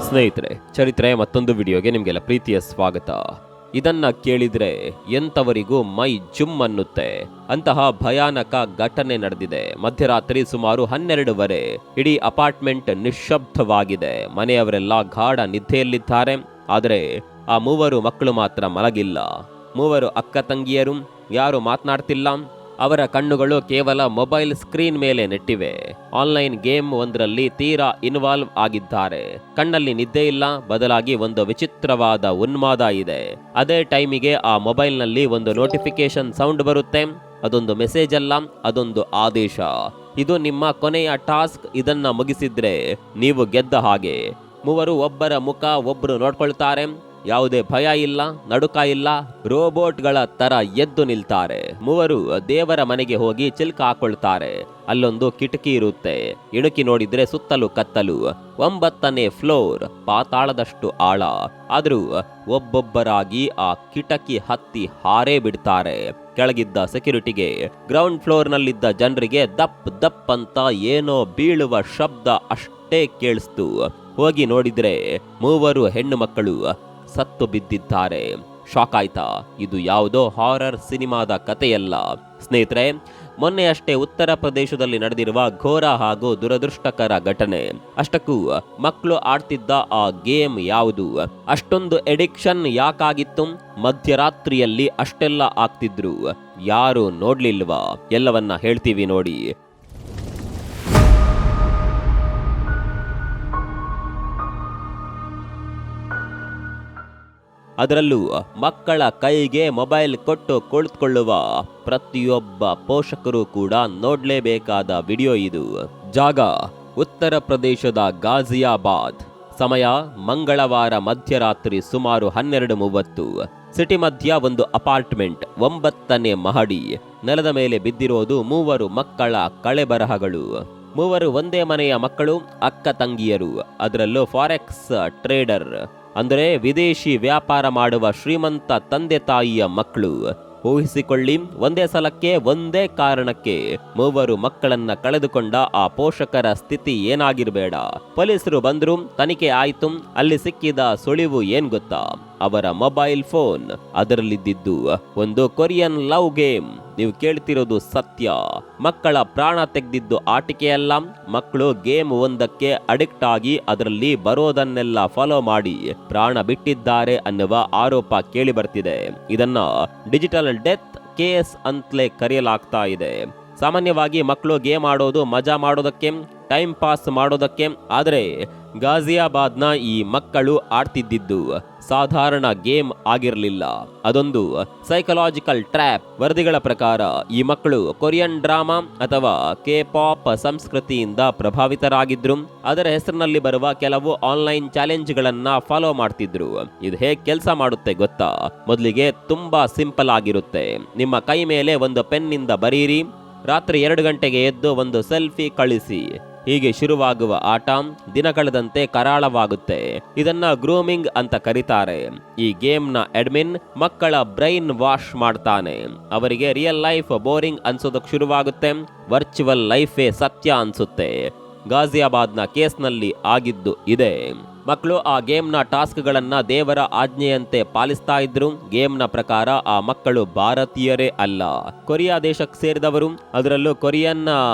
ಸ್ನೇಹಿತರೆ, ಚರಿತ್ರೆ ಮತ್ತೊಂದು ವಿಡಿಯೋಗೆ ನಿಮಗೆಲ್ಲ ಪ್ರೀತಿಯ ಸ್ವಾಗತ. ಇದನ್ನ ಕೇಳಿದ್ರೆ ಎಂತವರಿಗೂ ಮೈ ಜುಮ್ ಅನ್ನುತ್ತೆ. ಅಂತಹ ಭಯಾನಕ ಘಟನೆ ನಡೆದಿದೆ. ಮಧ್ಯರಾತ್ರಿ ಸುಮಾರು 12:15 ಇಡೀ ಅಪಾರ್ಟ್ಮೆಂಟ್ ನಿಶ್ಶಬ್ದವಾಗಿದೆ. ಮನೆಯವರೆಲ್ಲ ಗಾಢ ನಿದ್ದೆಯಲ್ಲಿದ್ದಾರೆ. ಆದರೆ ಆ 3 ಮಕ್ಕಳು ಮಾತ್ರ ಮಲಗಿಲ್ಲ. 3 ಅಕ್ಕ ತಂಗಿಯರು ಯಾರು ಮಾತನಾಡ್ತಿಲ್ಲ. ಅವರ ಕಣ್ಣುಗಳು ಕೇವಲ ಮೊಬೈಲ್ ಸ್ಕ್ರೀನ್ ಮೇಲೆ ನೆಟ್ಟಿವೆ. ಆನ್ಲೈನ್ ಗೇಮ್ ಒಂದರಲ್ಲಿ ತೀರಾ ಇನ್ವಾಲ್ವ್ ಆಗಿದ್ದಾರೆ. ಕಣ್ಣಲ್ಲಿ ನಿದ್ದೆ ಇಲ್ಲ, ಬದಲಾಗಿ ಒಂದು ವಿಚಿತ್ರವಾದ ಉನ್ಮಾದ ಇದೆ. ಅದೇ ಟೈಮಿಗೆ ಆ ಮೊಬೈಲ್ನಲ್ಲಿ ಒಂದು ನೋಟಿಫಿಕೇಶನ್ ಸೌಂಡ್ ಬರುತ್ತೆ. ಅದೊಂದು ಮೆಸೇಜ್ ಅಲ್ಲ, ಅದೊಂದು ಆದೇಶ. ಇದು ನಿಮ್ಮ ಕೊನೆಯ ಟಾಸ್ಕ್. ಇದನ್ನ ಮುಗಿಸಿದ್ರೆ ನೀವು ಗೆದ್ದ ಹಾಗೆ. 3 ಒಬ್ಬರ ಮುಖ ಒಬ್ರು ನೋಡ್ಕೊಳ್ತಾರೆ. ಯಾವುದೇ ಭಯ ಇಲ್ಲ, ನಡುಕ ಇಲ್ಲ, ರೋಬೋಟ್ಗಳ ತರ ಎದ್ದು ನಿಲ್ತಾರೆ. 3 ದೇವರ ಮನೆಗೆ ಹೋಗಿ ಚಿಲ್ಕ ಹಾಕೊಳ್ತಾರೆ. ಅಲ್ಲೊಂದು ಕಿಟಕಿ ಇರುತ್ತೆ. ಇಣುಕಿ ನೋಡಿದ್ರೆ ಸುತ್ತಲೂ ಕತ್ತಲು. 9ನೇ ಫ್ಲೋರ್, ಪಾತಾಳದಷ್ಟು ಆಳ. ಆದ್ರೂ ಒಬ್ಬೊಬ್ಬರಾಗಿ ಆ ಕಿಟಕಿ ಹತ್ತಿ ಹಾರೇ ಬಿಡ್ತಾರೆ. ಕೆಳಗಿದ್ದ ಸೆಕ್ಯೂರಿಟಿಗೆ, ಗ್ರೌಂಡ್ ಫ್ಲೋರ್ ನಲ್ಲಿದ್ದ ಜನರಿಗೆ ದಪ್ ದಪ್ ಅಂತ ಏನೋ ಬೀಳುವ ಶಬ್ದ ಅಷ್ಟೇ ಕೇಳಿಸ್ತು. ಹೋಗಿ ನೋಡಿದ್ರೆ 3 ಹೆಣ್ಣು ಮಕ್ಕಳು ಸತ್ತು ಬಿದ್ದಿದ್ದಾರೆ. ಶಾಕ್ ಆಯ್ತಾ? ಇದು ಯಾವುದೋ ಹಾರರ್ ಸಿನಿಮಾದ ಕಥೆಯಲ್ಲ ಸ್ನೇಹಿತರೆ. ಮೊನ್ನೆಯಷ್ಟೇ ಉತ್ತರ ಪ್ರದೇಶದಲ್ಲಿ ನಡೆದಿರುವ ಘೋರ ಹಾಗೂ ದುರದೃಷ್ಟಕರ ಘಟನೆ. ಅಷ್ಟಕ್ಕೂ ಮಕ್ಕಳು ಆಡ್ತಿದ್ದ ಆ ಗೇಮ್ ಯಾವುದು? ಅಷ್ಟೊಂದು ಎಡಿಕ್ಷನ್ ಯಾಕಾಗಿತ್ತು? ಮಧ್ಯರಾತ್ರಿಯಲ್ಲಿ ಅಷ್ಟೆಲ್ಲ ಆಗ್ತಿದ್ರು. ಯಾರು ನೋಡ್ಲಿಲ್ವಾ? ಎಲ್ಲವನ್ನ ಹೇಳ್ತೀವಿ ನೋಡಿ. ಅದರಲ್ಲೂ ಮಕ್ಕಳ ಕೈಗೆ ಮೊಬೈಲ್ ಕೊಟ್ಟು ಕುಳಿತುಕೊಳ್ಳುವ ಪ್ರತಿಯೊಬ್ಬ ಪೋಷಕರು ಕೂಡ ನೋಡಲೇಬೇಕಾದ ವಿಡಿಯೋ ಇದು. ಜಾಗ ಉತ್ತರ ಪ್ರದೇಶದ ಗಾಜಿಯಾಬಾದ್. ಸಮಯ ಮಂಗಳವಾರ ಮಧ್ಯರಾತ್ರಿ ಸುಮಾರು 12:30. ಸಿಟಿ ಮಧ್ಯ ಒಂದು ಅಪಾರ್ಟ್ಮೆಂಟ್, 9ನೇ ಮಹಡಿ. ನೆಲದ ಮೇಲೆ ಬಿದ್ದಿರೋದು 3 ಮಕ್ಕಳ ಕಳೆಬರಹಗಳು. 3 ಒಂದೇ ಮನೆಯ ಮಕ್ಕಳು, ಅಕ್ಕ ತಂಗಿಯರು. ಅದರಲ್ಲೂ ಫಾರೆಕ್ಸ್ ಟ್ರೇಡರ್ ಅಂದರೆ ವಿದೇಶಿ ವ್ಯಾಪಾರ ಮಾಡುವ ಶ್ರೀಮಂತ ತಂದೆ ತಾಯಿಯ ಮಕ್ಕಳು. ಊಹಿಸಿಕೊಳ್ಳಿ, ಒಂದೇ ಸಲಕ್ಕೆ ಒಂದೇ ಕಾರಣಕ್ಕೆ 3 ಮಕ್ಕಳನ್ನ ಕಳೆದುಕೊಂಡ ಆ ಪೋಷಕರ ಸ್ಥಿತಿ ಏನಾಗಿರಬೇಡ. ಪೊಲೀಸರು ಬಂದ್ರು, ತನಿಖೆ ಆಯ್ತು. ಅಲ್ಲಿ ಸಿಕ್ಕಿದ ಸುಳಿವು ಏನ್ ಗೊತ್ತಾ? ಅವರ ಮೊಬೈಲ್ ಫೋನ್. ಅದರಲ್ಲಿದ್ದು ಒಂದು ಕೊರಿಯನ್ ಲವ್ ಗೇಮ್. ನೀವು ಕೇಳ್ತಿರೋದು ಸತ್ಯ. ಮಕ್ಕಳ ಪ್ರಾಣ ತೆಗೆದಿದ್ದು ಆಟಿಕೆಯಲ್ಲ. ಮಕ್ಕಳು ಗೇಮ್ ಒಂದಕ್ಕೆ ಅಡಿಕ್ಟ್ ಆಗಿ ಅದರಲ್ಲಿ ಬರೋದನ್ನೆಲ್ಲ ಫಾಲೋ ಮಾಡಿ ಪ್ರಾಣ ಬಿಟ್ಟಿದ್ದಾರೆ ಅನ್ನುವ ಆರೋಪ ಕೇಳಿ ಬರ್ತಿದೆ. ಇದನ್ನ ಡಿಜಿಟಲ್ ಡೆತ್ ಕೇಸ್ ಅಂತಲೇ ಕರೆಯಲಾಗ್ತಾ ಇದೆ. ಸಾಮಾನ್ಯವಾಗಿ ಮಕ್ಕಳು ಗೇಮ್ ಆಡೋದು ಮಜಾ ಮಾಡೋದಕ್ಕೆ, ಟೈಮ್ ಪಾಸ್ ಮಾಡೋದಕ್ಕೆ. ಆದರೆ ಗಾಜಿಯಾಬಾದ್ನ ಈ ಮಕ್ಕಳು ಆಡ್ತಿದ್ದಿದ್ದು ಸಾಧಾರಣ ಗೇಮ್ ಆಗಿರಲಿಲ್ಲ. ಅದೊಂದು ಸೈಕಲಾಜಿಕಲ್ ಟ್ರ್ಯಾಪ್. ವರದಿಗಳ ಪ್ರಕಾರ ಈ ಮಕ್ಕಳು ಕೊರಿಯನ್ ಡ್ರಾಮಾ ಅಥವಾ ಕೆ-ಪಾಪ್ ಸಂಸ್ಕೃತಿಯಿಂದ ಪ್ರಭಾವಿತರಾಗಿದ್ರು. ಅದರ ಹೆಸರಿನಲ್ಲಿ ಬರುವ ಕೆಲವು ಆನ್ಲೈನ್ ಚಾಲೆಂಜ್ಗಳನ್ನ ಫಾಲೋ ಮಾಡ್ತಿದ್ರು. ಇದು ಹೇಗೆ ಕೆಲಸ ಮಾಡುತ್ತೆ ಗೊತ್ತಾ? ಮೊದಲಿಗೆ ತುಂಬಾ ಸಿಂಪಲ್ ಆಗಿರುತ್ತೆ. ನಿಮ್ಮ ಕೈ ಮೇಲೆ ಒಂದು ಪೆನ್ನಿಂದ ಬರೀರಿ. ರಾತ್ರಿ 2 ಗಂಟೆಗೆ ಎದ್ದು ಒಂದು ಸೆಲ್ಫಿ ಕಳಿಸಿ. ಹೀಗೆ ಶುರುವಾಗುವ ಆಟ ದಿನ ಕಳೆದಂತೆ ಕರಾಳವಾಗುತ್ತೆ. ಇದನ್ನ ಗ್ರೂಮಿಂಗ್ ಅಂತ ಕರೀತಾರೆ. ಈ ಗೇಮ್ನ ಅಡ್ಮಿನ್ ಮಕ್ಕಳ ಬ್ರೈನ್ ವಾಶ್ ಮಾಡ್ತಾನೆ. ಅವರಿಗೆ ರಿಯಲ್ ಲೈಫ್ ಬೋರಿಂಗ್ ಅನ್ಸೋದಕ್ಕೆ ಶುರುವಾಗುತ್ತೆ. ವರ್ಚುವಲ್ ಲೈಫೇ ಸತ್ಯ ಅನ್ಸುತ್ತೆ. ಗಾಜಿಯಾಬಾದ್ನ ಕೇಸ್ನಲ್ಲಿ ಆಗಿದ್ದು ಇದೆ. ಮಕ್ಕಳು ಆ ಗೇಮ್ನ ಟಾಸ್ಕ್ಗಳನ್ನ ದೇವರ ಆಜ್ಞೆಯಂತೆ ಪಾಲಿಸ್ತಾ ಇದ್ರು. ಗೇಮ್ನ ಪ್ರಕಾರ ಆ ಮಕ್ಕಳು ಭಾರತೀಯರೇ ಅಲ್ಲ, ಕೊರಿಯಾ ದೇಶಕ್ಕೆ ಸೇರಿದವರು. ಅದರಲ್ಲೂ ಕೊರಿಯನ್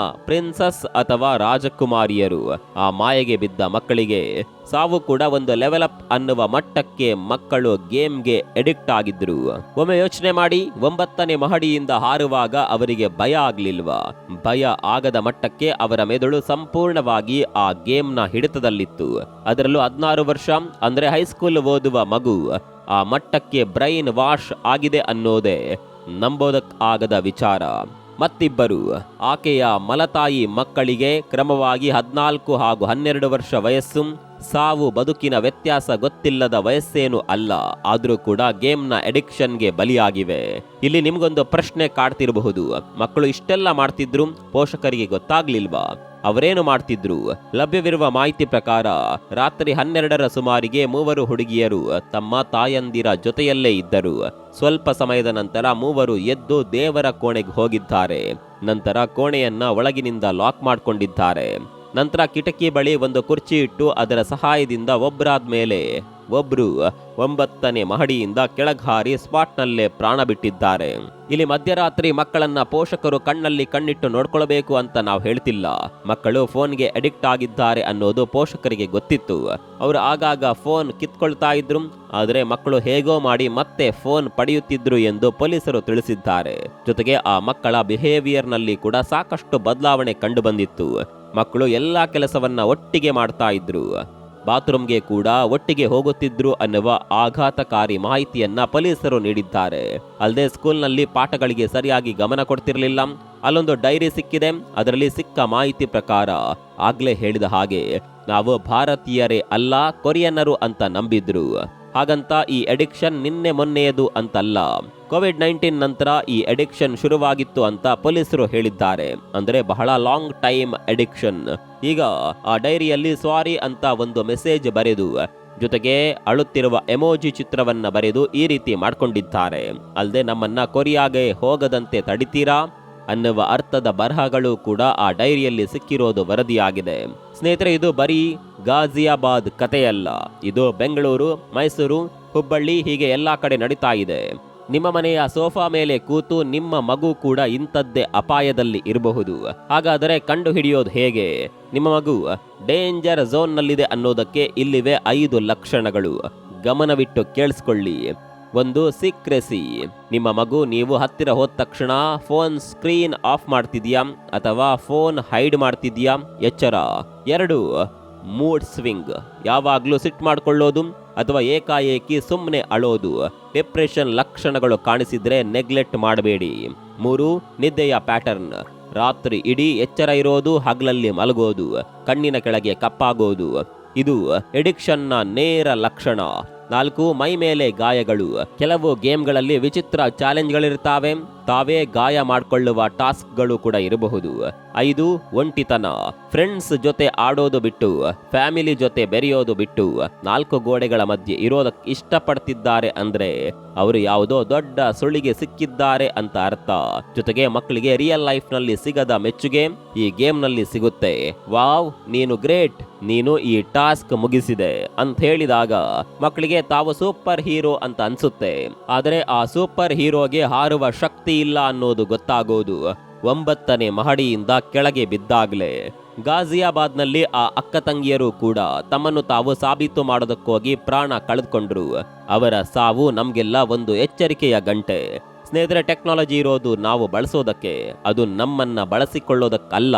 ಪ್ರಿನ್ಸಸ್ ಅಥವಾ ರಾಜಕುಮಾರಿಯರು. ಆ ಮಾಯೆಗೆ ಬಿದ್ದ ಮಕ್ಕಳಿಗೆ ಸಾವು ಕೂಡ ಒಂದು ಲೆವೆಲ್ ಅಪ್ ಅನ್ನುವ ಮಟ್ಟಕ್ಕೆ ಮಕ್ಕಳು ಗೇಮ್ಗೆ ಎಡಿಕ್ಟ್ ಆಗಿದ್ರು. ಒಮ್ಮೆ ಯೋಚನೆ ಮಾಡಿ, 9ನೇ ಮಹಡಿಯಿಂದ ಹಾರುವಾಗ ಅವರಿಗೆ ಭಯ ಆಗ್ಲಿಲ್ವಾ? ಭಯ ಆಗದ ಮಟ್ಟಕ್ಕೆ ಅವರ ಮೆದುಳು ಸಂಪೂರ್ಣವಾಗಿ ಆ ಗೇಮ್ನ ಹಿಡಿತದಲ್ಲಿತ್ತು. ಅದರಲ್ಲೂ 16 ವರ್ಷ ಅಂದ್ರೆ ಹೈಸ್ಕೂಲ್ ಓದುವ ಮಗು ಆ ಮಟ್ಟಕ್ಕೆ ಬ್ರೈನ್ ವಾಶ್ ಆಗಿದೆ ಅನ್ನೋದೇ ನಂಬೋದಕ್ಕಾಗದ ವಿಚಾರ. ಮತ್ತಿಬ್ಬರು ಆಕೆಯ ಮಲತಾಯಿ ಮಕ್ಕಳಿಗೆ ಕ್ರಮವಾಗಿ 14 ಹಾಗೂ 12 ವರ್ಷ ವಯಸ್ಸು. ಸಾವು ಬದುಕಿನ ವ್ಯತ್ಯಾಸ ಗೊತ್ತಿಲ್ಲದ ವಯಸ್ಸೇನು ಅಲ್ಲ. ಆದ್ರೂ ಕೂಡ ಗೇಮ್ನ ಅಡಿಕ್ಷನ್ಗೆ ಬಲಿಯಾಗಿವೆ. ಇಲ್ಲಿ ನಿಮ್ಗೊಂದು ಪ್ರಶ್ನೆ ಕಾಡ್ತಿರಬಹುದು. ಮಕ್ಕಳು ಇಷ್ಟೆಲ್ಲ ಮಾಡ್ತಿದ್ರು, ಪೋಷಕರಿಗೆ ಗೊತ್ತಾಗ್ಲಿಲ್ವಾ? ಅವರೇನು ಮಾಡ್ತಿದ್ರು? ಲಭ್ಯವಿರುವ ಮಾಹಿತಿ ಪ್ರಕಾರ ರಾತ್ರಿ 12ರ ಸುಮಾರಿಗೆ 3 ಹುಡುಗಿಯರು ತಮ್ಮ ತಾಯಂದಿರ ಜೊತೆಯಲ್ಲೇ ಇದ್ದರು. ಸ್ವಲ್ಪ ಸಮಯದ ನಂತರ 3 ಎದ್ದು ದೇವರ ಕೋಣೆಗೆ ಹೋಗಿದ್ದಾರೆ. ನಂತರ ಕೋಣೆಯನ್ನ ಒಳಗಿನಿಂದ ಲಾಕ್ ಮಾಡಿಕೊಂಡಿದ್ದಾರೆ. ನಂತರ ಕಿಟಕಿ ಬಳಿ ಒಂದು ಕುರ್ಚಿ ಇಟ್ಟು ಅದರ ಸಹಾಯದಿಂದ ಒಬ್ಬರಾದ್ಮೇಲೆ ಒಬ್ರು 9ನೇ ಮಹಡಿಯಿಂದ ಕೆಳಗೆ ಹಾರಿ ಸ್ಪಾಟ್ನಲ್ಲೇ ಪ್ರಾಣ ಬಿಟ್ಟಿದ್ದಾರೆ. ಇಲ್ಲಿ ಮಧ್ಯರಾತ್ರಿ ಮಕ್ಕಳನ್ನ ಪೋಷಕರು ಕಣ್ಣಲ್ಲಿ ಕಣ್ಣಿಟ್ಟು ನೋಡ್ಕೊಳ್ಬೇಕು ಅಂತ ನಾವು ಹೇಳ್ತಿಲ್ಲ. ಮಕ್ಕಳು ಫೋನ್ಗೆ ಅಡಿಕ್ಟ್ ಆಗಿದ್ದಾರೆ ಅನ್ನೋದು ಪೋಷಕರಿಗೆ ಗೊತ್ತಿತ್ತು. ಅವರು ಆಗಾಗ ಫೋನ್ ಕಿತ್ಕೊಳ್ತಾ ಇದ್ರು, ಆದರೆ ಮಕ್ಕಳು ಹೇಗೋ ಮಾಡಿ ಮತ್ತೆ ಫೋನ್ ಪಡೆಯುತ್ತಿದ್ರು ಎಂದು ಪೊಲೀಸರು ತಿಳಿಸಿದ್ದಾರೆ. ಜೊತೆಗೆ ಆ ಮಕ್ಕಳ ಬಿಹೇವಿಯರ್ ನಲ್ಲಿ ಕೂಡ ಸಾಕಷ್ಟು ಬದಲಾವಣೆ ಕಂಡು ಬಂದಿತ್ತು. ಮಕ್ಕಳು ಎಲ್ಲಾ ಕೆಲಸವನ್ನ ಒಟ್ಟಿಗೆ ಮಾಡ್ತಾ ಇದ್ರು, ಬಾತ್ರೂಮ್ಗೆ ಕೂಡ ಒಟ್ಟಿಗೆ ಹೋಗುತ್ತಿದ್ರು ಅನ್ನುವ ಆಘಾತಕಾರಿ ಮಾಹಿತಿಯನ್ನ ಪೊಲೀಸರು ನೀಡಿದ್ದಾರೆ. ಅಲ್ಲದೆ ಸ್ಕೂಲ್ನಲ್ಲಿ ಪಾಠಗಳಿಗೆ ಸರಿಯಾಗಿ ಗಮನ ಕೊಡ್ತಿರ್ಲಿಲ್ಲ. ಅಲ್ಲೊಂದು ಡೈರಿ ಸಿಕ್ಕಿದೆ, ಅದರಲ್ಲಿ ಸಿಕ್ಕ ಮಾಹಿತಿ ಪ್ರಕಾರ ಆಗ್ಲೇ ಹೇಳಿದ ಹಾಗೆ ನಾವು ಭಾರತೀಯರೇ ಅಲ್ಲ ಕೊರಿಯನ್ನರು ಅಂತ ನಂಬಿದ್ರು. ಹಾಗಂತ ಈ ಅಡಿಕ್ಷನ್ ನಿನ್ನೆ ಮೊನ್ನೆಯದು ಅಂತಲ್ಲ. ಕೋವಿಡ್-19 ನಂತರ ಈ ಅಡಿಕ್ಷನ್ ಶುರುವಾಗಿತ್ತು ಅಂತ ಪೊಲೀಸರು ಹೇಳಿದ್ದಾರೆ. ಅಂದ್ರೆ ಬಹಳ ಲಾಂಗ್ ಟೈಮ್ ಅಡಿಕ್ಷನ್. ಈಗ ಆ ಡೈರಿಯಲ್ಲಿ ಸಾರಿ ಅಂತ ಒಂದು ಮೆಸೇಜ್ ಬರೆದು ಜೊತೆಗೆ ಅಳುತ್ತಿರುವ ಎಮೋಜಿ ಚಿತ್ರವನ್ನ ಬರೆದು ಈ ರೀತಿ ಮಾಡ್ಕೊಂಡಿದ್ದಾರೆ. ಅಲ್ಲದೆ ನಮ್ಮನ್ನ ಕೊರಿಯಾಗೆ ಹೋಗದಂತೆ ತಡಿತೀರಾ ಅನ್ನುವ ಅರ್ಥದ ಬರಹಗಳು ಕೂಡ ಆ ಡೈರಿಯಲ್ಲಿ ಸಿಕ್ಕಿರೋದು ವರದಿಯಾಗಿದೆ. ಸ್ನೇಹಿತರೆ, ಇದು ಬರೀ ಗಾಜಿಯಾಬಾದ್ ಕಥೆಯಲ್ಲ. ಇದು ಬೆಂಗಳೂರು, ಮೈಸೂರು, ಹುಬ್ಬಳ್ಳಿ ಹೀಗೆ ಎಲ್ಲಾ ಕಡೆ ನಡೀತಾ ಇದೆ. ನಿಮ್ಮ ಮನೆಯ ಸೋಫಾ ಮೇಲೆ ಕೂತು ನಿಮ್ಮ ಮಗು ಕೂಡ ಇಂಥದ್ದೇ ಅಪಾಯದಲ್ಲಿ ಇರಬಹುದು. ಹಾಗಾದರೆ ಕಂಡು ಹಿಡಿಯೋದು ಹೇಗೆ? ನಿಮ್ಮ ಮಗು ಡೇಂಜರ್ ಝೋನ್ ನಲ್ಲಿದೆ ಅನ್ನೋದಕ್ಕೆ ಇಲ್ಲಿವೆ 5 ಲಕ್ಷಣಗಳು. ಗಮನವಿಟ್ಟು ಕೇಳಿಸ್ಕೊಳ್ಳಿ. 1, ಸೀಕ್ರೆಸಿ. ನಿಮ್ಮ ಮಗು ನೀವು ಹತ್ತಿರ ಹೋದ ತಕ್ಷಣ ಫೋನ್ ಸ್ಕ್ರೀನ್ ಆಫ್ ಮಾಡ್ತಿದ್ಯಾ ಅಥವಾ ಫೋನ್ ಹೈಡ್ ಮಾಡ್ತಿದ್ಯಾ? ಎಚ್ಚರ. 2, ಮೂಡ್ ಸ್ವಿಂಗ್. ಯಾವಾಗ್ಲೂ ಸಿಟ್ ಮಾಡ್ಕೊಳ್ಳೋದು ಅಥವಾ ಏಕಾಏಕಿ ಸುಮ್ಮನೆ ಅಳೋದು. ಡಿಪ್ರೆಷನ್ ಲಕ್ಷಣಗಳು ಕಾಣಿಸಿದ್ರೆ ನೆಗ್ಲೆಕ್ಟ್ ಮಾಡಬೇಡಿ. 3, ನಿದ್ದೆಯ ಪ್ಯಾಟರ್ನ್. ರಾತ್ರಿ ಇಡೀ ಎಚ್ಚರ ಇರೋದು, ಹಗಲಲ್ಲಿ ಮಲಗೋದು, ಕಣ್ಣಿನ ಕೆಳಗೆ ಕಪ್ಪಾಗೋದು. ಇದು ಎಡಿಕ್ಷನ್ನ ನೇರ ಲಕ್ಷಣ. 4, ಮೈ ಮೇಲೆ ಗಾಯಗಳು. ಕೆಲವು ಗೇಮ್ಗಳಲ್ಲಿ ವಿಚಿತ್ರ ಚಾಲೆಂಜ್ಗಳಿರ್ತಾವೆ, ತಾವೇ ಗಾಯ ಮಾಡಿಕೊಳ್ಳುವ ಟಾಸ್ಕ್ಗಳು ಕೂಡ ಇರಬಹುದು. 5, ಒಂಟಿತನ. ಫ್ರೆಂಡ್ಸ್ ಜೊತೆ ಆಡೋದು ಬಿಟ್ಟು, ಫ್ಯಾಮಿಲಿ ಜೊತೆ ಬೆರೆಯೋದು ಬಿಟ್ಟು 4 ಗೋಡೆಗಳ ಮಧ್ಯೆ ಇರೋದಕ್ಕೆ ಇಷ್ಟಪಡ್ತಿದ್ದಾರೆ ಅಂದ್ರೆ ಅವರು ಯಾವುದೋ ದೊಡ್ಡ ಸುಳಿಗೆ ಸಿಕ್ಕಿದ್ದಾರೆ ಅಂತ ಅರ್ಥ. ಜೊತೆಗೆ ಮಕ್ಕಳಿಗೆ ರಿಯಲ್ ಲೈಫ್ ನಲ್ಲಿ ಸಿಗದ ಮೆಚ್ಚುಗೆ ಈ ಗೇಮ್ ನಲ್ಲಿ ಸಿಗುತ್ತೆ. ವಾವ್, ನೀನು ಗ್ರೇಟ್, ನೀನು ಈ ಟಾಸ್ಕ್ ಮುಗಿಸಿದೆ ಅಂತ ಹೇಳಿದಾಗ ಮಕ್ಕಳಿಗೆ ತಾವು ಸೂಪರ್ ಹೀರೋ ಅಂತ ಅನ್ಸುತ್ತೆ. ಆದರೆ ಆ ಸೂಪರ್ ಹೀರೋಗೆ ಹಾರುವ ಶಕ್ತಿ ಇಲ್ಲ ಅನ್ನೋದು ಗೊತ್ತಾಗೋದು 9ನೇ ಮಹಡಿಯಿಂದ ಕೆಳಗೆ ಬಿದ್ದಾಗ್ಲೇ. ಗಾಜಿಯಾಬಾದ್ನಲ್ಲಿ ಆ ಅಕ್ಕ ತಂಗಿಯರು ಕೂಡ ತಮ್ಮನ್ನು ತಾವು ಸಾಬೀತು ಮಾಡೋದಕ್ಕೋಗಿ ಪ್ರಾಣ ಕಳೆದುಕೊಂಡ್ರು. ಅವರ ಸಾವು ನಮ್ಗೆಲ್ಲ ಒಂದು ಎಚ್ಚರಿಕೆಯ ಗಂಟೆ. ಸ್ನೇಹಿತರೆ, ಟೆಕ್ನಾಲಜಿ ಇರೋದು ನಾವು ಬಳಸೋದಕ್ಕೆ, ಅದು ನಮ್ಮನ್ನ ಬಳಸಿಕೊಳ್ಳೋದಕ್ಕಲ್ಲ.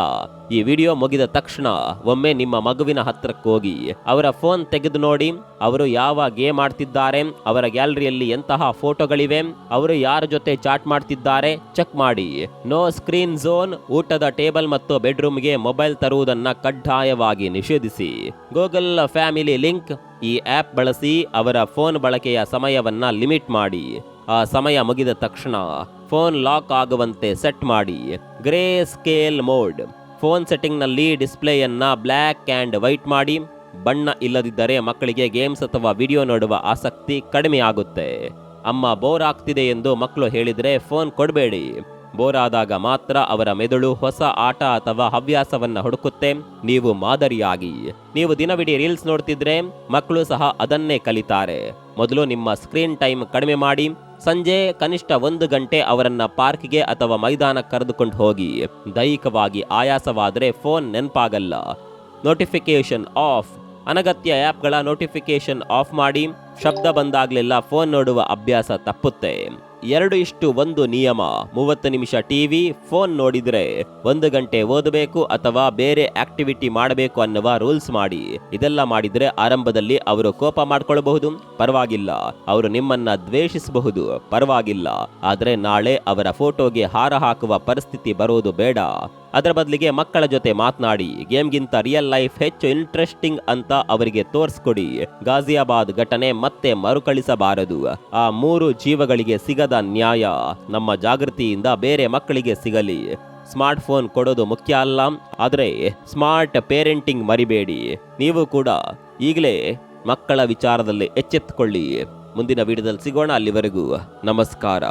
ಈ ವಿಡಿಯೋ ಮುಗಿದ ತಕ್ಷಣ ಒಮ್ಮೆ ನಿಮ್ಮ ಮಗುವಿನ ಹತ್ರಕ್ಕೋಗಿ ಅವರ ಫೋನ್ ತೆಗೆದು ನೋಡಿ. ಅವರು ಯಾವ ಗೇಮ್ ಆಡ್ತಿದ್ದಾರೆ, ಅವರ ಗ್ಯಾಲರಿಯಲ್ಲಿ ಎಂತಹ ಫೋಟೋಗಳಿವೆ, ಅವರು ಯಾರ ಜೊತೆ ಚಾಟ್ ಮಾಡ್ತಿದ್ದಾರೆ ಚೆಕ್ ಮಾಡಿ. No screen zone. ಊಟದ ಟೇಬಲ್ ಮತ್ತು ಬೆಡ್ರೂಮ್ಗೆ ಮೊಬೈಲ್ ತರುವುದನ್ನ ಕಡ್ಡಾಯವಾಗಿ ನಿಷೇಧಿಸಿ. ಗೂಗಲ್ ಫ್ಯಾಮಿಲಿ ಲಿಂಕ್ ಈ ಆಪ್ ಬಳಸಿ ಅವರ ಫೋನ್ ಬಳಕೆಯ ಸಮಯವನ್ನ ಲಿಮಿಟ್ ಮಾಡಿ. ಆ ಸಮಯ ಮುಗಿದ ತಕ್ಷಣ ಫೋನ್ ಲಾಕ್ ಆಗುವಂತೆ ಸೆಟ್ ಮಾಡಿ. Greyscale mode. Phone setting ನಲ್ಲಿ ಡಿಸ್ಪ್ಲೇಯನ್ನ ಬ್ಲ್ಯಾಕ್ ಅಂಡ್ ವೈಟ್ ಮಾಡಿ. ಬಣ್ಣ ಇಲ್ಲದಿದ್ದರೆ ಮಕ್ಕಳಿಗೆ ಗೇಮ್ಸ್ ಅಥವಾ ವಿಡಿಯೋ ನೋಡುವ ಆಸಕ್ತಿ ಕಡಿಮೆ ಆಗುತ್ತೆ. ಅಮ್ಮ ಬೋರ್ ಆಗ್ತಿದೆ ಎಂದು ಮಕ್ಕಳು ಹೇಳಿದ್ರೆ ಫೋನ್ ಕೊಡಬೇಡಿ. ಬೋರ್ ಆದಾಗ ಮಾತ್ರ ಅವರ ಮೆದುಳು ಹೊಸ ಆಟ ಅಥವಾ ಹವ್ಯಾಸವನ್ನ ಹುಡುಕುತ್ತೆ. ನೀವು ಮಾದರಿಯಾಗಿ. ನೀವು ದಿನವಿಡೀ ರೀಲ್ಸ್ ನೋಡ್ತಿದ್ರೆ ಮಕ್ಕಳು ಸಹ ಅದನ್ನೇ ಕಲಿತಾರೆ. ಮೊದಲು ನಿಮ್ಮ ಸ್ಕ್ರೀನ್ ಟೈಮ್ ಕಡಿಮೆ ಮಾಡಿ. ಸಂಜೆ ಕನಿಷ್ಠ 1 ಗಂಟೆ ಅವರನ್ನ ಪಾರ್ಕ್ಗೆ ಅಥವಾ ಮೈದಾನಕ್ಕೆ ಕರೆದುಕೊಂಡು ಹೋಗಿ. ದೈಹಿಕವಾಗಿ ಆಯಾಸವಾದರೆ ಫೋನ್ ನೆನಪಾಗಲ್ಲ. Notification off. ಅನಗತ್ಯ ಆ್ಯಪ್ಗಳ ನೋಟಿಫಿಕೇಶನ್ ಆಫ್ ಮಾಡಿ. ಶಬ್ದ ಬಂದಾಗ್ಲೆಲ್ಲ ಫೋನ್ ನೋಡುವ ಅಭ್ಯಾಸ ತಪ್ಪುತ್ತೆ. 2:1 ನಿಯಮ. 30 ನಿಮಿಷ ಟಿವಿ, ಫೋನ್ ನೋಡಿದ್ರೆ 1 ಗಂಟೆ ಓದಬೇಕು ಅಥವಾ ಬೇರೆ ಆಕ್ಟಿವಿಟಿ ಮಾಡಬೇಕು ಅನ್ನುವ ರೂಲ್ಸ್ ಮಾಡಿ. ಇದೆಲ್ಲ ಮಾಡಿದ್ರೆ ಆರಂಭದಲ್ಲಿ ಅವರು ಕೋಪ ಮಾಡ್ಕೊಳ್ಬಹುದು, ಪರವಾಗಿಲ್ಲ. ಅವರು ನಿಮ್ಮನ್ನ ದ್ವೇಷಿಸಬಹುದು, ಪರವಾಗಿಲ್ಲ. ಆದ್ರೆ ನಾಳೆ ಅವರ ಫೋಟೋಗೆ ಹಾರ ಹಾಕುವ ಪರಿಸ್ಥಿತಿ ಬರೋದು ಬೇಡ. ಅದರ ಬದಲಿಗೆ ಮಕ್ಕಳ ಜೊತೆ ಮಾತನಾಡಿ. ಗೇಮ್ಗಿಂತ ರಿಯಲ್ ಲೈಫ್ ಹೆಚ್ಚು ಇಂಟ್ರೆಸ್ಟಿಂಗ್ ಅಂತ ಅವರಿಗೆ ತೋರಿಸ್ಕೊಡಿ. ಗಾಜಿಯಾಬಾದ್ ಘಟನೆ ಮತ್ತೆ ಮರುಕಳಿಸಬಾರದು. ಆ 3 ಜೀವಗಳಿಗೆ ಸಿಗದ ನ್ಯಾಯ ನಮ್ಮ ಜಾಗೃತಿಯಿಂದ ಬೇರೆ ಮಕ್ಕಳಿಗೆ ಸಿಗಲಿ. ಸ್ಮಾರ್ಟ್ ಫೋನ್ ಕೊಡೋದು ಮುಖ್ಯ ಅಲ್ಲ, ಆದರೆ ಸ್ಮಾರ್ಟ್ ಪೇರೆಂಟಿಂಗ್ ಮರಿಬೇಡಿ. ನೀವು ಕೂಡ ಈಗಲೇ ಮಕ್ಕಳ ವಿಚಾರದಲ್ಲಿ ಎಚ್ಚೆತ್ತುಕೊಳ್ಳಿ. ಮುಂದಿನ ವಿಡಿಯೋದಲ್ಲಿ ಸಿಗೋಣ. ಅಲ್ಲಿವರೆಗೂ ನಮಸ್ಕಾರ.